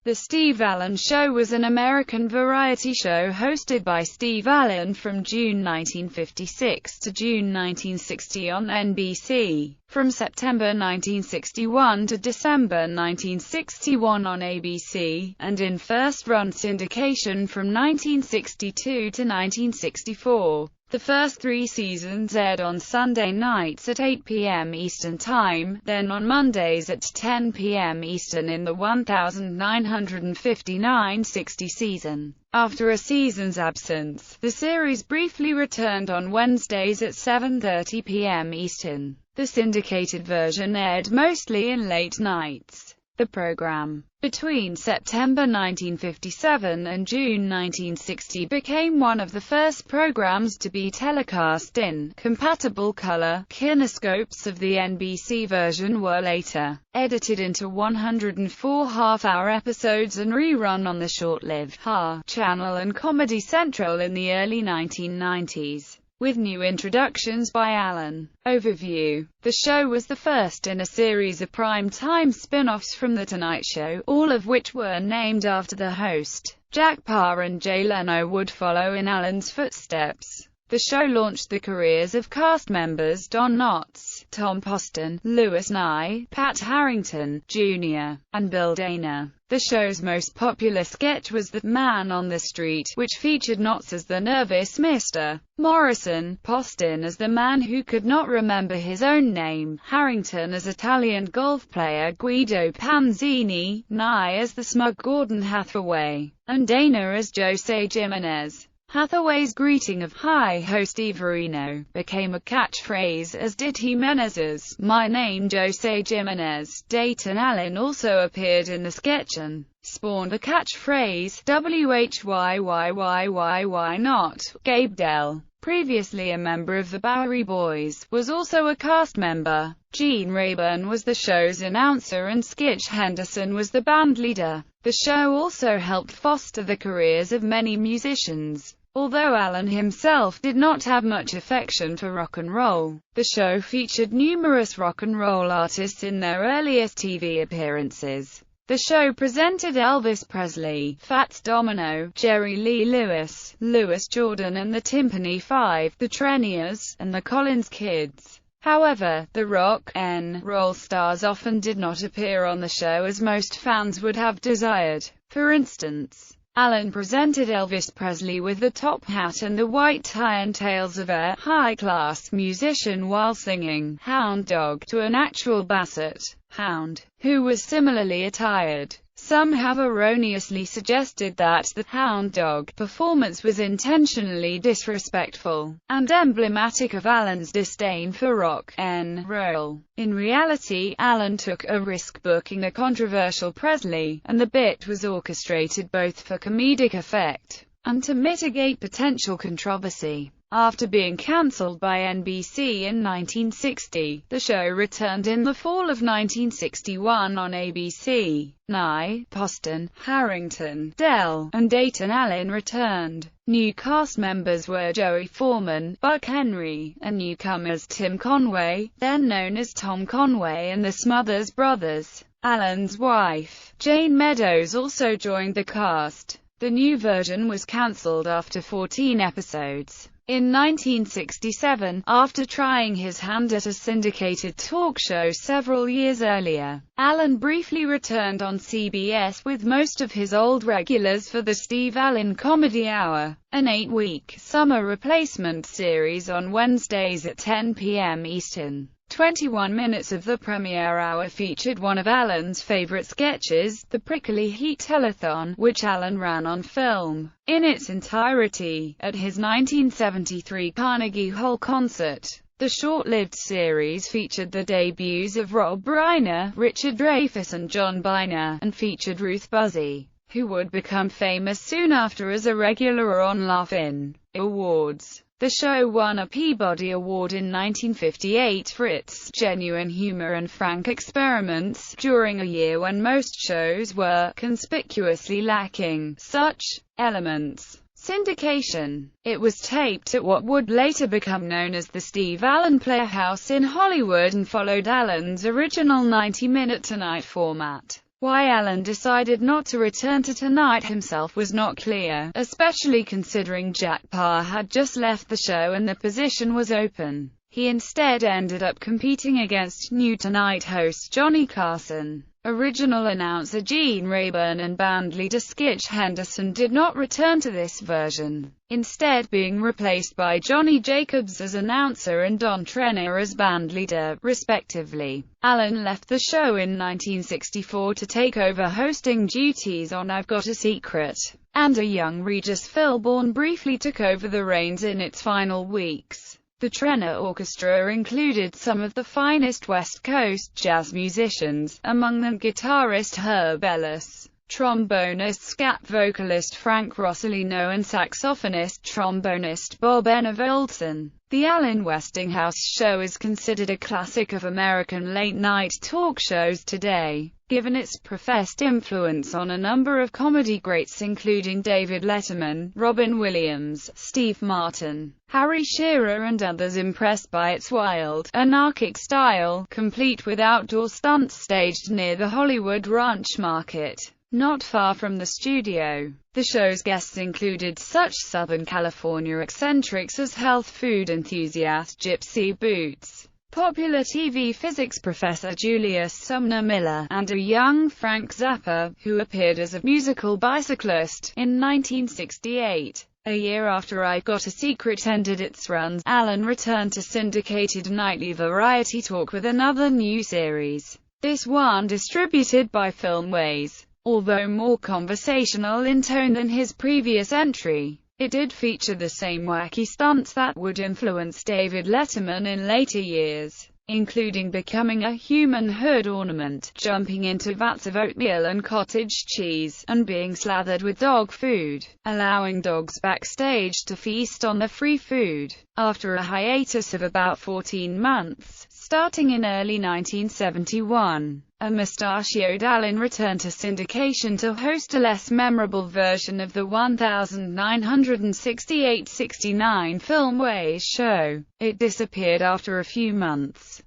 The Steve Allen Show was an American variety show hosted by Steve Allen from June 1956 to June 1960 on NBC, from September 1961 to December 1961 on ABC, and in first-run syndication from 1962 to 1964. The first 3 seasons aired on Sunday nights at 8 p.m. Eastern Time, then on Mondays at 10 p.m. Eastern in the 1959-60 season. After a season's absence, the series briefly returned on Wednesdays at 7:30 p.m. Eastern. The syndicated version aired mostly in late nights. The program, between September 1957 and June 1960, became one of the first programs to be telecast in compatible color. Kinescopes of the NBC version were later edited into 104 half-hour episodes and rerun on the short-lived HA channel and Comedy Central in the early 1990s. With new introductions by Allen. Overview. The show was the first in a series of prime-time spin-offs from The Tonight Show, all of which were named after the host. Jack Paar and Jay Leno would follow in Allen's footsteps. The show launched the careers of cast members Don Knotts, Tom Poston, Louis Nye, Pat Harrington, Jr., and Bill Dana. The show's most popular sketch was The Man on the Street, which featured Knotts as the nervous Mr. Morrison, Poston as the man who could not remember his own name, Harrington as Italian golf player Guido Panzini, Nye as the smug Gordon Hathaway, and Dana as Jose Jimenez. Hathaway's greeting of "Hi-ho Steve Reno" became a catchphrase, as did Jimenez's "My name Jose Jimenez." Dayton Allen also appeared in the sketch and spawned the catchphrase "WHYYYYY not." Gabe Dell, previously a member of the Bowery Boys, was also a cast member. Gene Rayburn was the show's announcer and Skitch Henderson was the band leader. The show also helped foster the careers of many musicians. Although Allen himself did not have much affection for rock and roll, the show featured numerous rock and roll artists in their earliest TV appearances. The show presented Elvis Presley, Fats Domino, Jerry Lee Lewis, Louis Jordan and the Timpani Five, the Treniers, and the Collins Kids. However, the rock and roll stars often did not appear on the show as most fans would have desired. For instance, Allen presented Elvis Presley with the top hat and the white tie and tails of a high-class musician while singing "Hound Dog" to an actual basset hound, who was similarly attired. Some have erroneously suggested that the "Hound Dog" performance was intentionally disrespectful, and emblematic of Allen's disdain for rock and roll. In reality, Allen took a risk booking the controversial Presley, and the bit was orchestrated both for comedic effect and to mitigate potential controversy. After being cancelled by NBC in 1960, the show returned in the fall of 1961 on ABC. Nye, Poston, Harrington, Dell, and Dayton Allen returned. New cast members were Joey Foreman, Buck Henry, and newcomers Tim Conway, then known as Tom Conway, and the Smothers Brothers. Allen's wife, Jane Meadows, also joined the cast. The new version was cancelled after 14 episodes. In 1967, after trying his hand at a syndicated talk show several years earlier, Allen briefly returned on CBS with most of his old regulars for the Steve Allen Comedy Hour, an 8-week summer replacement series on Wednesdays at 10 p.m. Eastern. 21 minutes of the premiere hour featured one of Allen's favorite sketches, the Prickly Heat Telethon, which Allen ran on film, in its entirety, at his 1973 Carnegie Hall concert. The short-lived series featured the debuts of Rob Reiner, Richard Dreyfuss and John Byner, and featured Ruth Buzzy, who would become famous soon after as a regular on Laugh-In. Awards. The show won a Peabody Award in 1958 for its genuine humor and frank experiments, during a year when most shows were conspicuously lacking such elements. Syndication. It was taped at what would later become known as the Steve Allen Playhouse in Hollywood and followed Allen's original 90-minute Tonight format. Why Allen decided not to return to Tonight himself was not clear, especially considering Jack Paar had just left the show and the position was open. He instead ended up competing against new Tonight host Johnny Carson. Original announcer Gene Rayburn and band leader Skitch Henderson did not return to this version, instead being replaced by Johnny Jacobs as announcer and Don Trenner as band leader, respectively. Allen left the show in 1964 to take over hosting duties on I've Got a Secret, and a young Regis Philbin briefly took over the reins in its final weeks. The Trenner Orchestra included some of the finest West Coast jazz musicians, among them guitarist Herb Ellis, trombonist scat vocalist Frank Rossellino and saxophonist trombonist Bob Enevoldson. The Allen Westinghouse show is considered a classic of American late-night talk shows today, given its professed influence on a number of comedy greats including David Letterman, Robin Williams, Steve Martin, Harry Shearer and others, impressed by its wild, anarchic style, complete with outdoor stunts staged near the Hollywood Ranch Market, not far from the studio. The show's guests included such Southern California eccentrics as health food enthusiast Gypsy Boots, popular TV physics professor Julius Sumner Miller, and a young Frank Zappa, who appeared as a musical bicyclist. In 1968, a year after I Got a Secret ended its runs, Allen returned to syndicated nightly variety talk with another new series, this one distributed by Filmways. Although more conversational in tone than his previous entry, it did feature the same wacky stunts that would influence David Letterman in later years, including becoming a human hood ornament, jumping into vats of oatmeal and cottage cheese, and being slathered with dog food, allowing dogs backstage to feast on the free food. After a hiatus of about 14 months, starting in early 1971, a mustachioed Allen returned to syndication to host a less memorable version of the 1968-69 Filmways show. It disappeared after a few months.